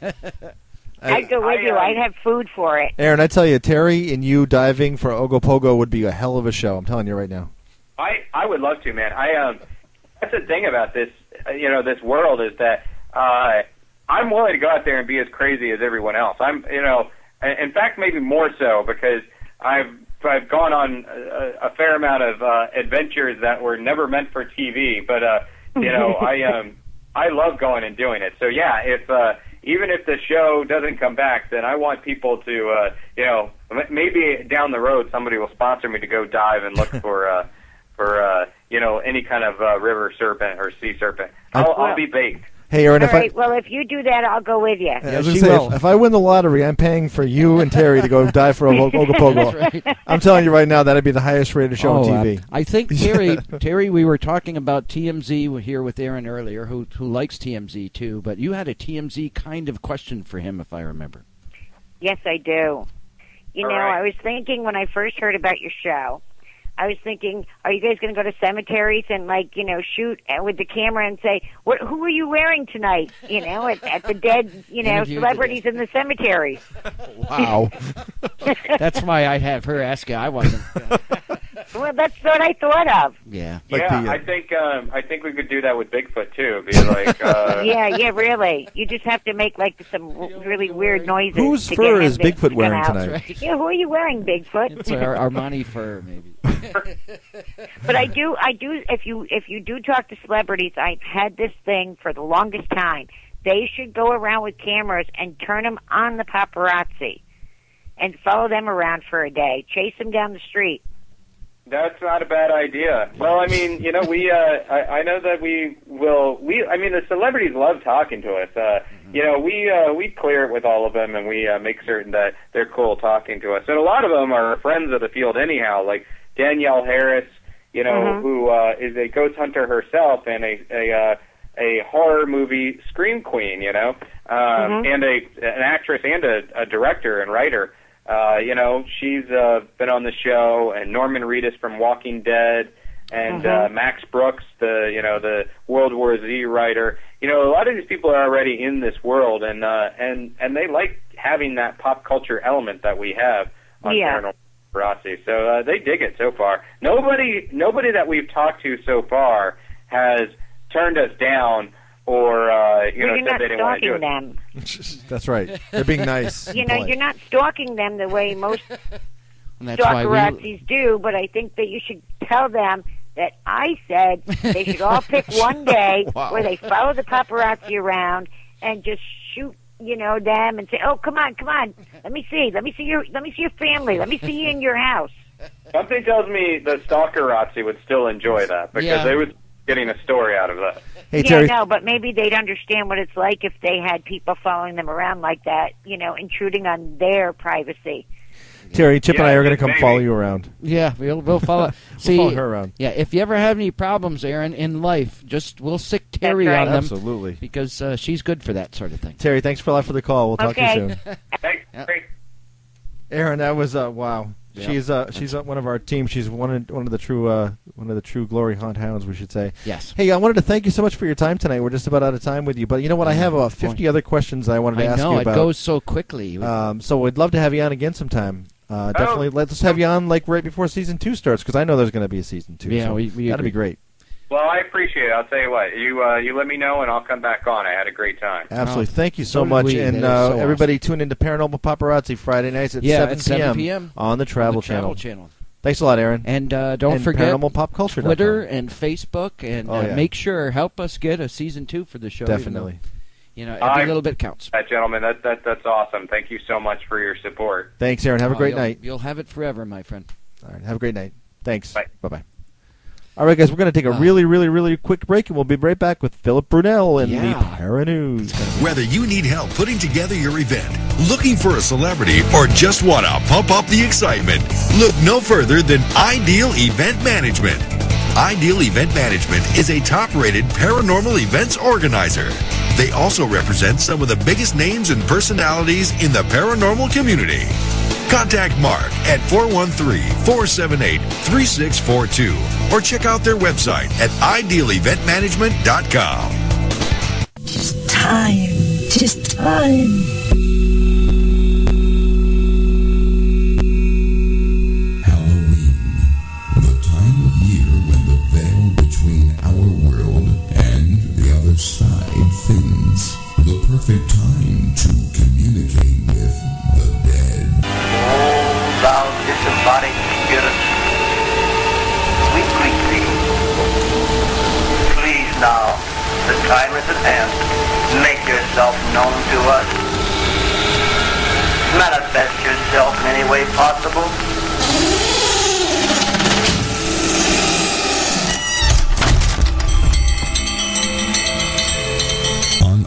I'd go with you. I'd have food for it. Aaron, I tell you, Terry and you diving for Ogopogo would be a hell of a show. I'm telling you right now. I would love to, man. That's the thing about this, this world is that I'm willing to go out there and be as crazy as everyone else. In fact, maybe more so because I've gone on a fair amount of adventures that were never meant for TV, but I love going and doing it. So yeah, even if the show doesn't come back, then I want people to maybe down the road somebody will sponsor me to go dive and look for any kind of river serpent or sea serpent. I'll be baked. Hey, Aaron, well, if you do that, I'll go with you. I was gonna say, if I win the lottery, I'm paying for you and Terry to go dive for Ogopogo. That's right. I'm telling you right now, that'd be the highest rated show on TV. I think Terry, we were talking about TMZ here with Aaron earlier, who likes TMZ too. But you had a TMZ kind of question for him, if I remember. Yes, I do. I was thinking when I first heard about your show, I was thinking, are you guys going to go to cemeteries and, shoot with the camera and say, who are you wearing tonight, at the dead, celebrities in the cemeteries? Wow. That's why I have her ask you. I wasn't. Well, that's what I thought of. Yeah. I think we could do that with Bigfoot, too. Be like, Yeah, really. You just have to make, some really weird noises. Whose fur is Bigfoot wearing tonight? Right. Yeah, who are you wearing, Bigfoot? It's Armani fur, maybe. But I do. If you do talk to celebrities, I've had this thing for the longest time. They should go around with cameras and turn them on the paparazzi, and follow them around for a day. Chase them down the street. That's not a bad idea. Well, I mean, you know, I know that I mean, the celebrities love talking to us. You know, we clear it with all of them, and we make certain that they're cool talking to us. And a lot of them are friends of the field anyhow, like Danielle Harris, you know, who is a ghost hunter herself and a horror movie scream queen, you know, and an actress and a director and writer. You know, she's been on the show, and Norman Reedus from Walking Dead, and Max Brooks, the World War Z writer. You know, a lot of these people are already in this world, and they like having that pop culture element that we have on Paranormal Paparazzi. So they dig it so far. Nobody that we've talked to so far has turned us down or said they didn't want to do it. Them. That's right. They're being nice. You know, you're not stalking them the way most stalkerazzis do, but I think that you should tell them that I said they should all pick one day where they follow the paparazzi around and just shoot, you know, them and say, "Oh, come on, let me see your family, let me see you in your house." Something tells me the stalkerazzi would still enjoy that because they would getting a story out of that. Hey, Terry. No, but maybe they'd understand what it's like if they had people following them around like that, you know, intruding on their privacy. Terry, Chip and I are going to come follow you around. Yeah, we'll follow. See, we'll follow her around. Yeah, if you ever have any problems, Aaron, in life, we'll sick Terry on them. Absolutely. Because she's good for that sort of thing. Terry, thanks for the call. We'll talk to you soon. Thanks. Aaron, that was wow. Yep. She's one of our team. She's one of the true glory hunt hounds, we should say. Yes. Hey, I wanted to thank you so much for your time tonight. We're just about out of time with you, but you know what? I have 50 other questions I wanted to ask you about. I know, it goes so quickly. So we'd love to have you on again sometime. Definitely, let's have you on like right before season 2 starts, because I know there's going to be a season 2. Yeah, so that'd be great. Well, I appreciate it. I'll tell you what. You let me know, and I'll come back on. I had a great time. Absolutely. Thank you so much. And everybody tune into Paranormal Paparazzi Friday nights at 7 p.m. on the Travel Channel. Thanks a lot, Aaron. And don't forget Paranormal Pop Culture Twitter and Facebook, and make sure, help us get a season 2 for the show. Definitely. You know, every little bit counts. Gentlemen, that's awesome. Thank you so much for your support. Thanks, Aaron. Have a great night. You'll have it forever, my friend. All right. Have a great night. Thanks. Bye. Bye-bye. All right, guys, we're going to take a really, really, really quick break, and we'll be right back with Phillip Brunelle and the Paranews. Whether you need help putting together your event, looking for a celebrity, or just want to pump up the excitement, look no further than Ideal Event Management. Ideal Event Management is a top-rated paranormal events organizer. They also represent some of the biggest names and personalities in the paranormal community. Contact Mark at 413-478-3642 or check out their website at idealeventmanagement.com. Just time. Halloween, the time of year when the veil between our world and the other side thins. The perfect time to communicate with the dead. Thou disembodied spirit, we greet thee. Please now, the time is at hand. Make yourself known to us. Manifest yourself in any way possible.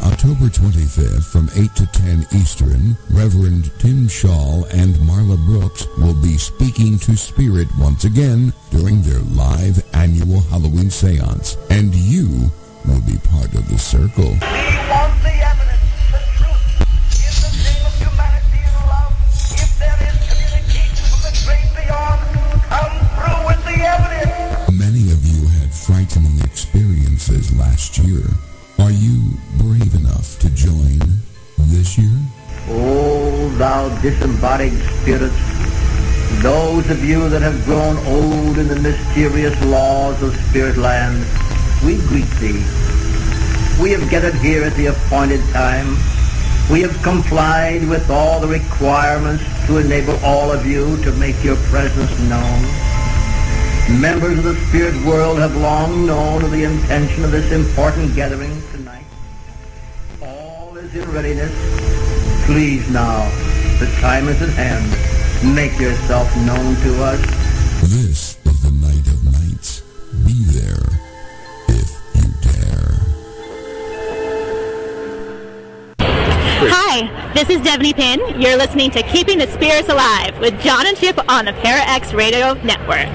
October 25th from 8 to 10 Eastern, Reverend Tim Shaw and Marla Brooks will be speaking to Spirit once again during their live annual Halloween seance, and you will be part of the circle. We want the evidence, the truth, in the name of humanity and love. If there is communication from the great beyond, come through with the evidence. Many of you had frightening experiences last year. Are you brave enough to join this year? O thou disembodied spirits, those of you that have grown old in the mysterious laws of Spirit Land, we greet thee. We have gathered here at the appointed time. We have complied with all the requirements to enable all of you to make your presence known. Members of the spirit world have long known of the intention of this important gathering tonight. All is in readiness. Please now, the time is at hand. Make yourself known to us. This is the night of nights. Be there if you dare. Hi, this is Devaney Pinn. You're listening to Keeping the Spirits Alive with John and Chip on the Para-X Radio Network.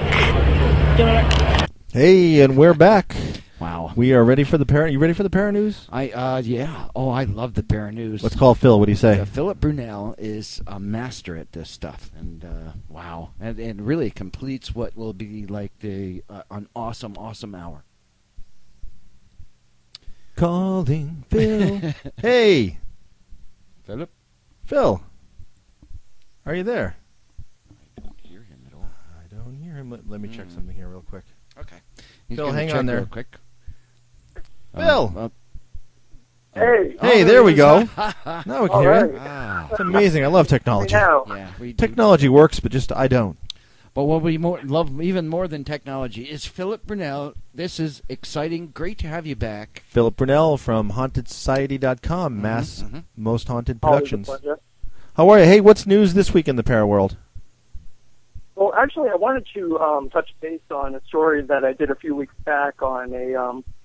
Hey, and we're back. Wow. We are ready for the Para. You ready for the Para News? Yeah. Oh, I love the Para News. Let's call Phil. What do you say? Phillip Brunelle is a master at this stuff, and wow, and really completes what will be like an awesome hour. Calling Phil. Hey, Phillip. Phil, are you there? I don't hear him at all. I don't hear him. Let me check something here real quick. Okay. Phil, hang on there. Real quick. Phil. Hey. Hey, there we go. Now we can hear you. Ah. It's amazing. I love technology. Yeah, Technology works, but just I don't. But what we love even more than technology is Phillip Brunelle. This is exciting. Great to have you back. Phillip Brunelle from HauntedSociety.com, Mass Most Haunted Productions. How are you? Hey, what's news this week in the para world? Well, actually, I wanted to touch base on a story that I did a few weeks back on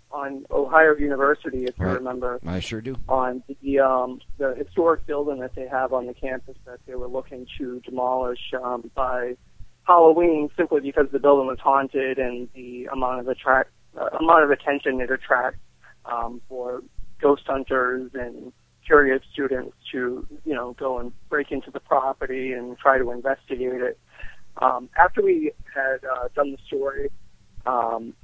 on Ohio University, if you remember. I sure do. On the historic building that they have on the campus that they were looking to demolish by Halloween, simply because the building was haunted and the amount of attention it attracts for ghost hunters and curious students to go and break into the property and try to investigate it. After we had done the story,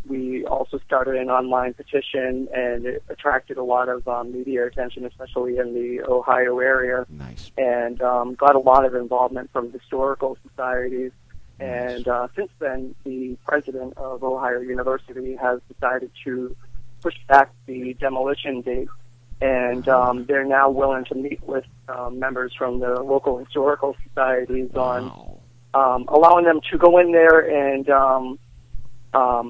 we also started an online petition, and it attracted a lot of media attention, especially in the Ohio area. Nice. And got a lot of involvement from historical societies. And since then, the president of Ohio University has decided to push back the demolition date, and they're now willing to meet with members from the local historical societies on allowing them to go in there and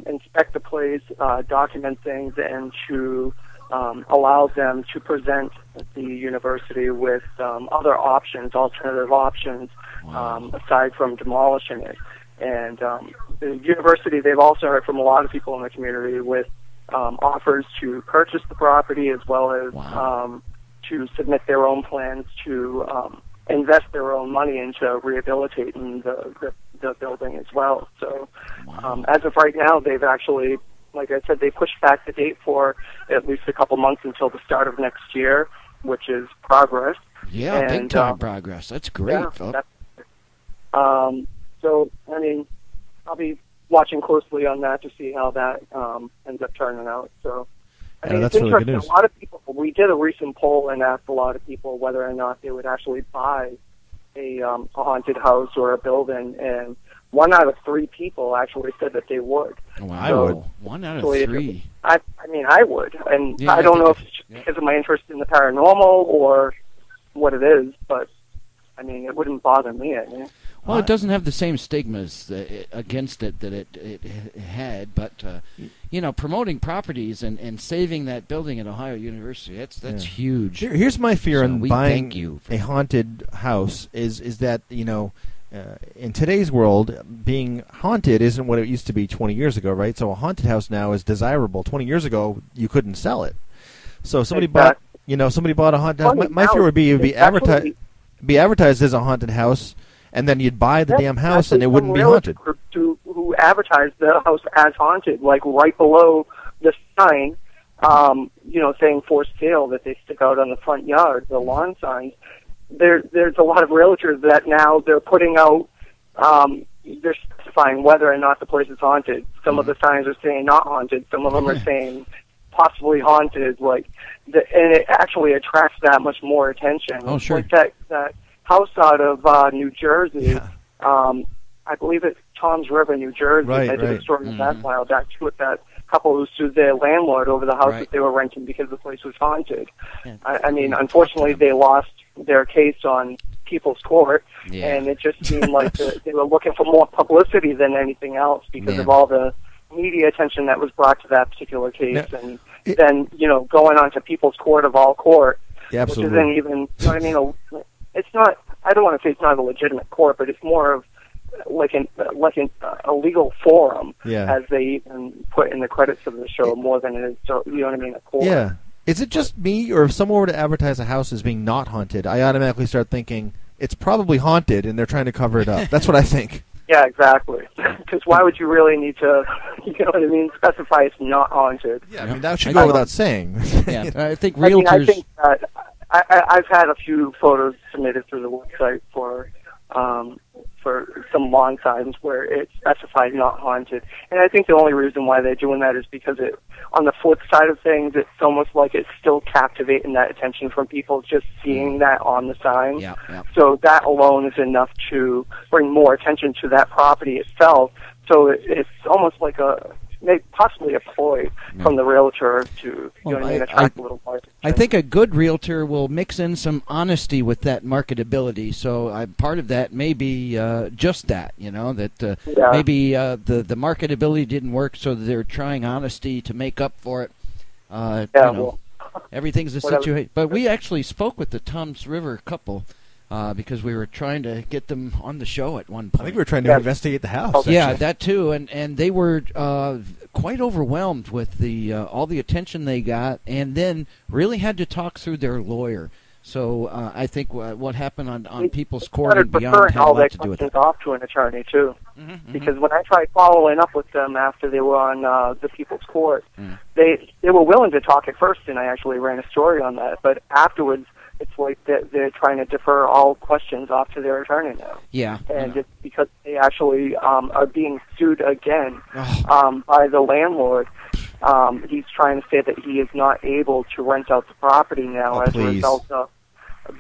inspect the place, document things, and to allow them to present the university with other options, alternative options, aside from demolishing it. And the university, they've also heard from a lot of people in the community with offers to purchase the property as well as to submit their own plans to invest their own money into rehabilitating the building as well. So as of right now, they've actually, like I said, they pushed back the date for at least a couple months until the start of next year, which is progress. Yeah, and, big time progress. That's great, yeah, Phillip. So, I mean, I'll be watching closely on that to see how that ends up turning out. So, I mean, that's it's really interesting. good news. A lot of people, we did a recent poll and asked a lot of people whether or not they would actually buy a haunted house or a building, and 1 out of 3 people actually said that they would. Wow. I would. 1 out of 3. I mean, I would, and Yeah, I don't know if it's- it's because of my interest in the paranormal or what it is, but I mean, it wouldn't bother me. I mean. Well, it doesn't have the same stigmas against it that it had, but promoting properties and saving that building at Ohio University, that's huge. Here's my fear So in we buying thank you a haunted house is that in today's world, being haunted isn't what it used to be 20 years ago, right? So a haunted house now is desirable. 20 years ago, you couldn't sell it. So if somebody bought a haunted house. My fear would be it would be advertised as a haunted house, and then you'd buy the damn house and it wouldn't be haunted. Who advertised the house as haunted, like right below the sign, saying for sale that they stick out on the front yard, the lawn signs. There's a lot of realtors that now they're putting out, they're specifying whether or not the place is haunted. Some of the signs are saying not haunted. Some of them are saying possibly haunted. And it actually attracts that much more attention. Oh, sure. Like that house out of New Jersey. I believe it's Tom's River, New Jersey. Right, I did a story of that a while back too, with that couple who sued their landlord over the house that they were renting because the place was haunted. I mean, unfortunately, they lost their case on People's Court, Yeah. and it just seemed like they were looking for more publicity than anything else because of all the media attention that was brought to that particular case, and then going on to People's Court of all court, which isn't even, you know what I mean? It's not. I don't want to say it's not a legitimate court, but it's more of like a legal forum, as they even put in the credits of the show, more than it is, you know what I mean, a court. Yeah. Is it just me, or if someone were to advertise a house as being not haunted, I automatically start thinking it's probably haunted and they're trying to cover it up? That's what I think. Yeah, exactly. Because why would you really need to, you know what I mean, specify it's not haunted? Yeah, I mean, that should go without saying. Yeah, I think realtors... I think that I've had a few photos submitted through the website for some lawn signs where it specifies not haunted. And I think the only reason why they're doing that is because on the flip side of things, it's almost like it's still captivating that attention from people just seeing that on the sign. Yeah. So that alone is enough to bring more attention to that property itself. So it's almost like possibly a ploy from the realtor to attract a little market. I think a good realtor will mix in some honesty with that marketability. So part of that may be just that, that maybe the marketability didn't work, so they're trying honesty to make up for it. Everything's a situation. But we actually spoke with the Toms River couple. Because we were trying to get them on the show at one point. I think we were trying to investigate the house. Yeah, actually. that too, and they were quite overwhelmed with all the attention they got, and then really had to talk through their lawyer. So I think what happened on People's Court and beyond had a lot to do with that. Off to an attorney too, because when I tried following up with them after they were on the People's Court, they were willing to talk at first, and I actually ran a story on that. But afterwards, it's like they're trying to defer all questions off to their attorney now. Yeah. And it's because they actually are being sued again by the landlord. He's trying to say that he is not able to rent out the property now as a result of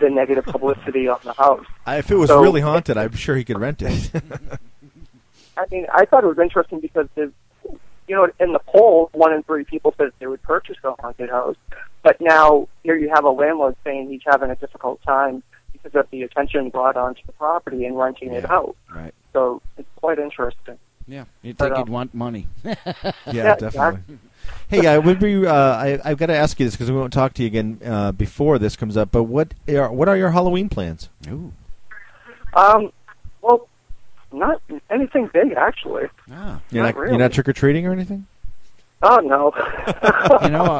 the negative publicity on the house. If it was really haunted, I'm sure he could rent it. I mean, I thought it was interesting because in the poll, 1 in 3 people said they would purchase a haunted house. But now here you have a landlord saying he's having a difficult time because of the attention brought onto the property and renting it out. Right. So it's quite interesting. Yeah, you'd think he'd want money. Yeah, definitely. Exactly. Hey, I've got to ask you this because we won't talk to you again before this comes up. But what are your Halloween plans? Ooh. Well, not anything big actually. You're not trick or treating or anything? Oh no.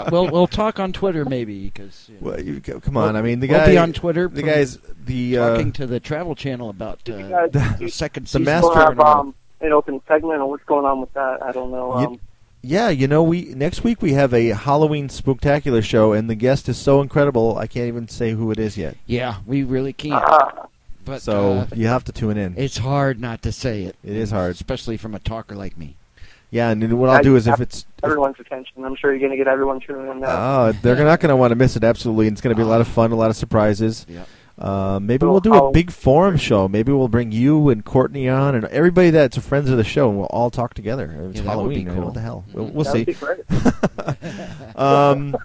We'll talk on Twitter maybe because. Come on, I mean the guy. We'll be on Twitter. The guy's talking to the Travel Channel about the second season. The master. Have an open segment or what's going on with that? I don't know. Next week we have a Halloween spooktacular show, and the guest is so incredible I can't even say who it is yet. Yeah, we really can't. But so you have to tune in. It's hard not to say it. It is hard, especially from a talker like me. Yeah, and what I'll do is if it's everyone's attention, I'm sure you're going to get everyone tuning in now. Oh, they're not going to want to miss it. Absolutely, and it's going to be a lot of fun, a lot of surprises. Yeah. Maybe we'll do a big forum show. Maybe we'll bring you and Courtney on, and everybody that's friends of the show, and we'll all talk together. It's Halloween. Cool. What the hell? We'll see. That'd be great.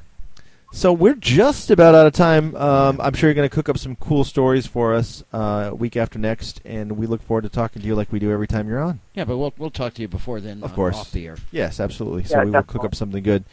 So we're just about out of time. I'm sure you're going to cook up some cool stories for us week after next, and we look forward to talking to you like we do every time you're on. Yeah, but we'll talk to you before then. Of course, off the air. Yes, absolutely. So we will cook up something good.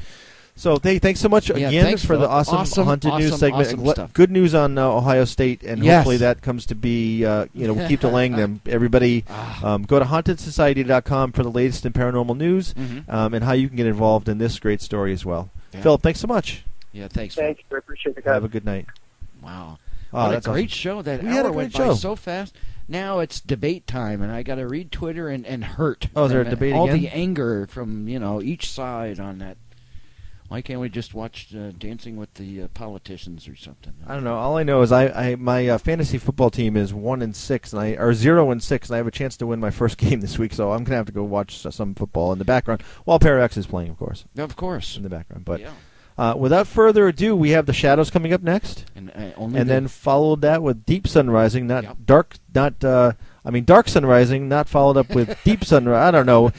So thanks so much again for the awesome haunted news segment. Awesome good news on Ohio State, and hopefully that comes to be. We keep delaying them. Everybody, go to hauntedsociety.com for the latest in paranormal news and how you can get involved in this great story as well. Yeah. Phillip, thanks so much. Yeah, thanks. Thank you. I appreciate the guys. Have a good night. Wow. Oh, what a great show. That hour went by so fast. Now it's debate time, and I got to read Twitter and hurt. Oh, is there a debate all again? The anger from each side on that. Why can't we just watch Dancing with the Politicians or something? I don't know. All I know is my fantasy football team is 1-6 or 0-6, and I have a chance to win my first game this week. So I'm gonna have to go watch some football in the background while Parax is playing, of course. Of course, in the background, but. Yeah. Without further ado, we have The Shadows coming up next, and then followed that with Deep Sun Rising, not dark, not I mean, Dark Sun Rising, not followed up with Deep Sun. I don't know.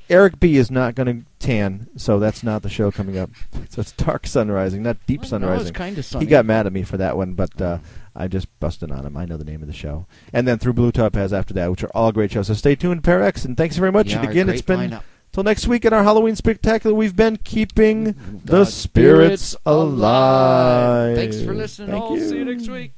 Eric B. is not going to tan, so that's not the show coming up. So it's Dark Sun Rising, not Deep Sun Rising. It's kind of sunny. He got mad at me for that one, but I just busted on him. I know the name of the show. And then Through Blue Topaz after that, which are all great shows. So stay tuned, Pair X, and thanks very much. Yeah, and again, it's been... lineup. Till next week in our Halloween Spectacular, we've been keeping the spirits alive. Thanks for listening. Thank you. See you next week.